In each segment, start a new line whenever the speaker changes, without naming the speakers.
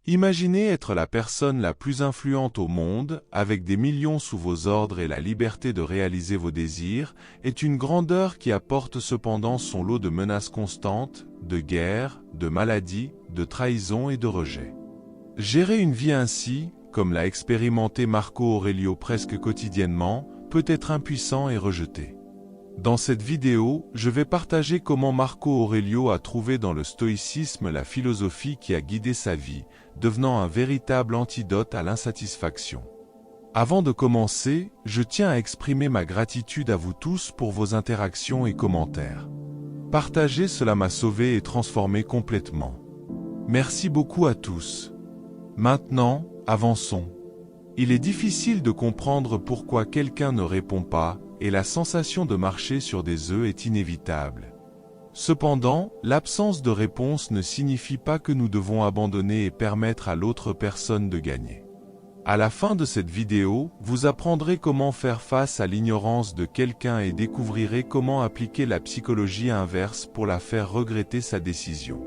Imaginez être la personne la plus influente au monde, avec des millions sous vos ordres et la liberté de réaliser vos désirs, est une grandeur qui apporte cependant son lot de menaces constantes, de guerres, de maladies, de trahisons et de rejets. Gérer une vie ainsi, comme l'a expérimenté Marco Aurelio presque quotidiennement, peut être impuissant et rejeté. Dans cette vidéo, je vais partager comment Marco Aurelio a trouvé dans le stoïcisme la philosophie qui a guidé sa vie, devenant un véritable antidote à l'insatisfaction. Avant de commencer, je tiens à exprimer ma gratitude à vous tous pour vos interactions et commentaires. Partager, cela m'a sauvé et transformé complètement. Merci beaucoup à tous. Maintenant, avançons. Il est difficile de comprendre pourquoi quelqu'un ne répond pas, et la sensation de marcher sur des œufs est inévitable. Cependant, l'absence de réponse ne signifie pas que nous devons abandonner et permettre à l'autre personne de gagner. À la fin de cette vidéo, vous apprendrez comment faire face à l'ignorance de quelqu'un et découvrirez comment appliquer la psychologie inverse pour la faire regretter sa décision.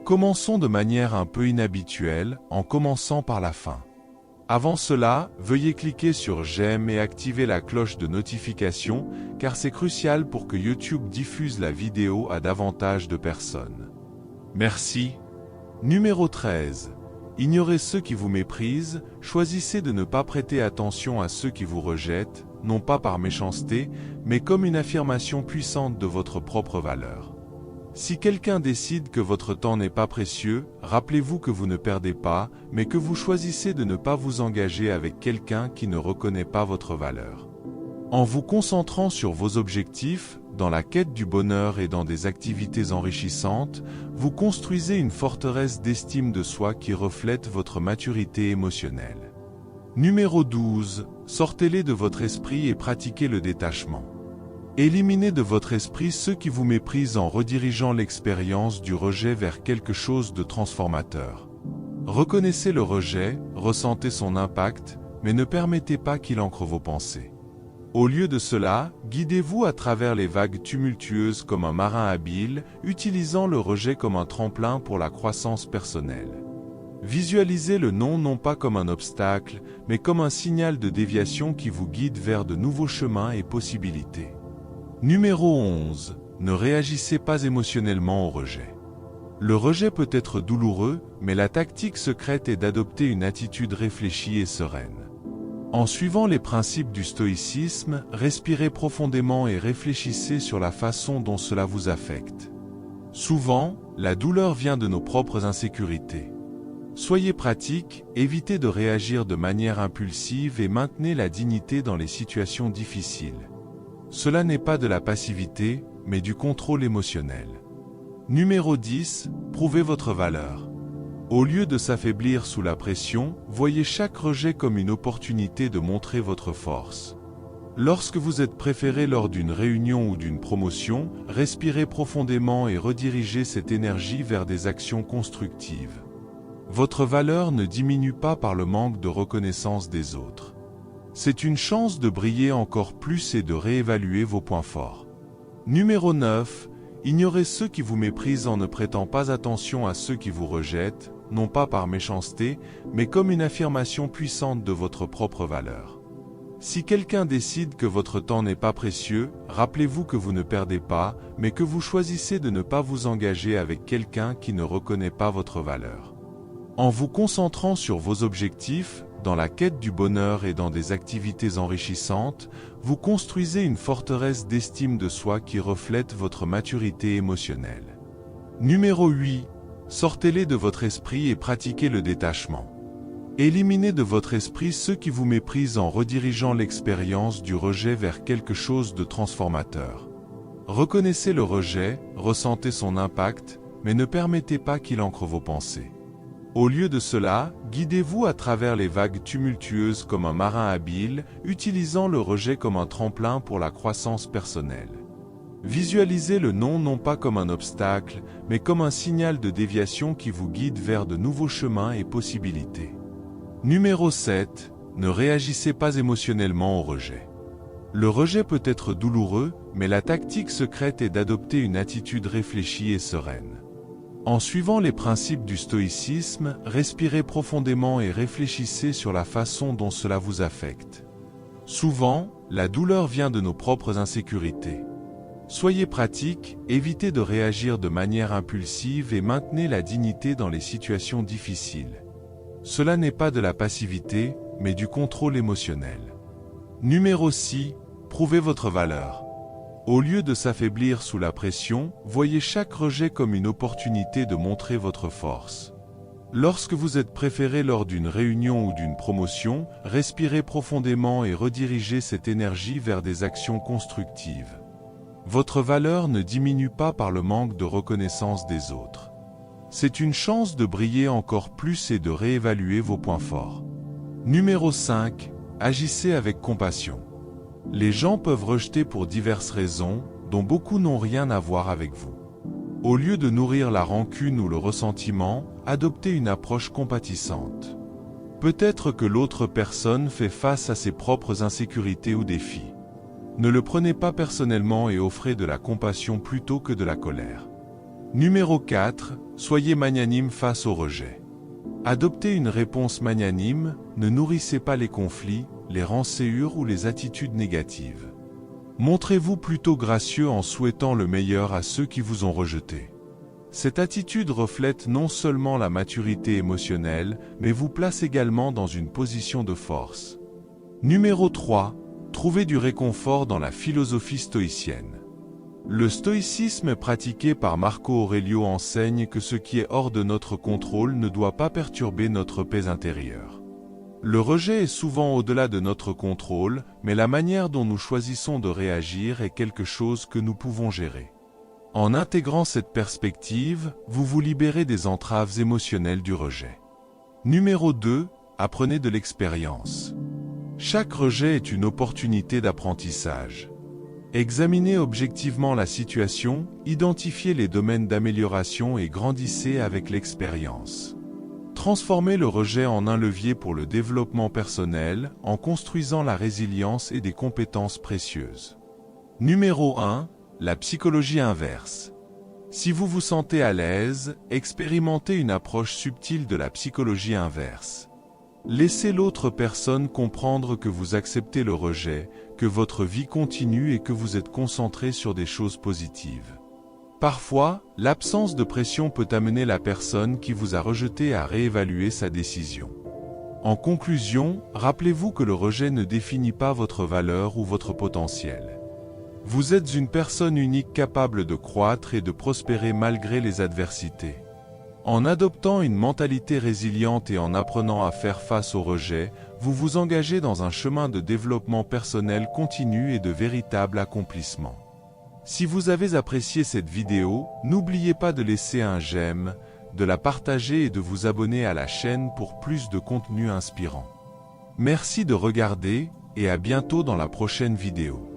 Commençons de manière un peu inhabituelle, en commençant par la fin. Avant cela, veuillez cliquer sur j'aime et activer la cloche de notification, car c'est crucial pour que YouTube diffuse la vidéo à davantage de personnes. Merci. Numéro 13. Ignorez ceux qui vous méprisent, choisissez de ne pas prêter attention à ceux qui vous rejettent, non pas par méchanceté, mais comme une affirmation puissante de votre propre valeur. Si quelqu'un décide que votre temps n'est pas précieux, rappelez-vous que vous ne perdez pas, mais que vous choisissez de ne pas vous engager avec quelqu'un qui ne reconnaît pas votre valeur. En vous concentrant sur vos objectifs, dans la quête du bonheur et dans des activités enrichissantes, vous construisez une forteresse d'estime de soi qui reflète votre maturité émotionnelle. Numéro 12. Sortez-les de votre esprit et pratiquez le détachement. Éliminez de votre esprit ceux qui vous méprisent en redirigeant l'expérience du rejet vers quelque chose de transformateur. Reconnaissez le rejet, ressentez son impact, mais ne permettez pas qu'il ancre vos pensées. Au lieu de cela, guidez-vous à travers les vagues tumultueuses comme un marin habile, utilisant le rejet comme un tremplin pour la croissance personnelle. Visualisez le non pas comme un obstacle, mais comme un signal de déviation qui vous guide vers de nouveaux chemins et possibilités. Numéro 11. Ne réagissez pas émotionnellement au rejet. Le rejet peut être douloureux, mais la tactique secrète est d'adopter une attitude réfléchie et sereine. En suivant les principes du stoïcisme, respirez profondément et réfléchissez sur la façon dont cela vous affecte. Souvent, la douleur vient de nos propres insécurités. Soyez pratique, évitez de réagir de manière impulsive et maintenez la dignité dans les situations difficiles. Cela n'est pas de la passivité, mais du contrôle émotionnel. Numéro 10. Prouvez votre valeur. Au lieu de s'affaiblir sous la pression, voyez chaque rejet comme une opportunité de montrer votre force. Lorsque vous êtes préféré lors d'une réunion ou d'une promotion, respirez profondément et redirigez cette énergie vers des actions constructives. Votre valeur ne diminue pas par le manque de reconnaissance des autres. C'est une chance de briller encore plus et de réévaluer vos points forts. Numéro 9. Ignorez ceux qui vous méprisent en ne prêtant pas attention à ceux qui vous rejettent, non pas par méchanceté, mais comme une affirmation puissante de votre propre valeur. Si quelqu'un décide que votre temps n'est pas précieux, rappelez-vous que vous ne perdez pas, mais que vous choisissez de ne pas vous engager avec quelqu'un qui ne reconnaît pas votre valeur. En vous concentrant sur vos objectifs, dans la quête du bonheur et dans des activités enrichissantes, vous construisez une forteresse d'estime de soi qui reflète votre maturité émotionnelle. Numéro 8. Sortez-les de votre esprit et pratiquez le détachement. Éliminez de votre esprit ceux qui vous méprisent en redirigeant l'expérience du rejet vers quelque chose de transformateur. Reconnaissez le rejet, ressentez son impact, mais ne permettez pas qu'il ancre vos pensées. Au lieu de cela, guidez-vous à travers les vagues tumultueuses comme un marin habile, utilisant le rejet comme un tremplin pour la croissance personnelle. Visualisez le non pas comme un obstacle, mais comme un signal de déviation qui vous guide vers de nouveaux chemins et possibilités. Numéro 7. Ne réagissez pas émotionnellement au rejet. Le rejet peut être douloureux, mais la tactique secrète est d'adopter une attitude réfléchie et sereine. En suivant les principes du stoïcisme, respirez profondément et réfléchissez sur la façon dont cela vous affecte. Souvent, la douleur vient de nos propres insécurités. Soyez pratique, évitez de réagir de manière impulsive et maintenez la dignité dans les situations difficiles. Cela n'est pas de la passivité, mais du contrôle émotionnel. Numéro 6. Prouvez votre valeur. Au lieu de s'affaiblir sous la pression, voyez chaque rejet comme une opportunité de montrer votre force. Lorsque vous êtes préféré lors d'une réunion ou d'une promotion, respirez profondément et redirigez cette énergie vers des actions constructives. Votre valeur ne diminue pas par le manque de reconnaissance des autres. C'est une chance de briller encore plus et de réévaluer vos points forts. Numéro 5. Agissez avec compassion. Les gens peuvent rejeter pour diverses raisons, dont beaucoup n'ont rien à voir avec vous. Au lieu de nourrir la rancune ou le ressentiment, adoptez une approche compatissante. Peut-être que l'autre personne fait face à ses propres insécurités ou défis. Ne le prenez pas personnellement et offrez de la compassion plutôt que de la colère. Numéro 4. Soyez magnanime face au rejet. Adoptez une réponse magnanime, ne nourrissez pas les conflits, les rancœurs ou les attitudes négatives. Montrez-vous plutôt gracieux en souhaitant le meilleur à ceux qui vous ont rejeté. Cette attitude reflète non seulement la maturité émotionnelle, mais vous place également dans une position de force. Numéro 3. Trouvez du réconfort dans la philosophie stoïcienne. Le stoïcisme pratiqué par Marco Aurelio enseigne que ce qui est hors de notre contrôle ne doit pas perturber notre paix intérieure. Le rejet est souvent au-delà de notre contrôle, mais la manière dont nous choisissons de réagir est quelque chose que nous pouvons gérer. En intégrant cette perspective, vous vous libérez des entraves émotionnelles du rejet. Numéro 2. Apprenez de l'expérience. Chaque rejet est une opportunité d'apprentissage. Examinez objectivement la situation, identifiez les domaines d'amélioration et grandissez avec l'expérience. Transformez le rejet en un levier pour le développement personnel, en construisant la résilience et des compétences précieuses. Numéro 1. La psychologie inverse. Si vous vous sentez à l'aise, expérimentez une approche subtile de la psychologie inverse. Laissez l'autre personne comprendre que vous acceptez le rejet, que votre vie continue et que vous êtes concentré sur des choses positives. Parfois, l'absence de pression peut amener la personne qui vous a rejeté à réévaluer sa décision. En conclusion, rappelez-vous que le rejet ne définit pas votre valeur ou votre potentiel. Vous êtes une personne unique capable de croître et de prospérer malgré les adversités. En adoptant une mentalité résiliente et en apprenant à faire face au rejet, vous vous engagez dans un chemin de développement personnel continu et de véritable accomplissement. Si vous avez apprécié cette vidéo, n'oubliez pas de laisser un j'aime, de la partager et de vous abonner à la chaîne pour plus de contenu inspirant. Merci de regarder et à bientôt dans la prochaine vidéo.